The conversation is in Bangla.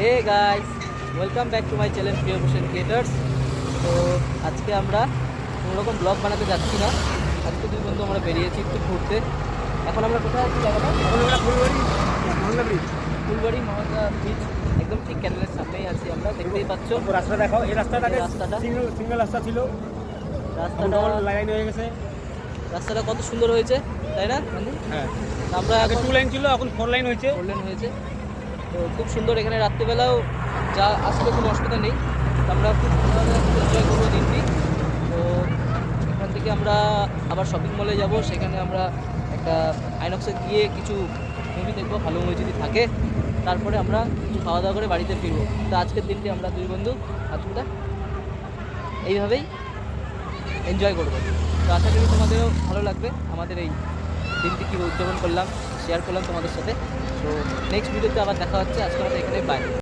Hey guys, welcome back to my channel Priyabhushan creators. তো আজকে আমরা কোনোরকম ব্লগ বানাতে যাচ্ছি না। আজকে দুই বন্ধু আমরা বেরিয়েছি একটু ঘুরতে। এখন আমরা কোথায় আছি জায়গাটা? ফুলবাড়ি মহাজা বিচ, একদম ঠিক ক্যানেলের সামনেই আছি আমরা, দেখতেই পাচ্ছ। রাস্তা দেখাও, এই রাস্তাটা এই রাস্তাটা সিঙ্গেল রাস্তা ছিল, রাস্তাটা লাইন হয়ে গেছে। রাস্তাটা কত সুন্দর হয়েছে, তাই না বন্ধু? হ্যাঁ, আমরা আগে এখন 2 লাইন ছিল, এখন 4 লাইন হয়েছে। ফোর লেন হয়েছে। তো খুব সুন্দর, এখানে রাত্রেবেলাও যা আসলে কোনো অসুবিধা নেই। তো আমরা খুব ভালোভাবে এনজয় করবো দিনটি। তো এখান থেকে আমরা আবার শপিং মলে যাব, সেখানে আমরা একটা আইনক্সে গিয়ে কিছু মুভি দেখবো, ভালো মুভি যদি থাকে। তারপরে আমরা কিছু খাওয়া দাওয়া করে বাড়িতে ফিরবো। তো আজকের দিনটি আমরা দুই বন্ধু আজকেটা এইভাবেই এনজয় করবো। তো আশা করি তোমাদেরও ভালো লাগবে আমাদের এই দিনটি কীভাবে উদযাপন করলাম, শেয়ার করলাম তোমাদের সাথে। তো নেক্সট ভিডিওতে আবার দেখা হচ্ছে। আজকে আমাদের এখানে বাই।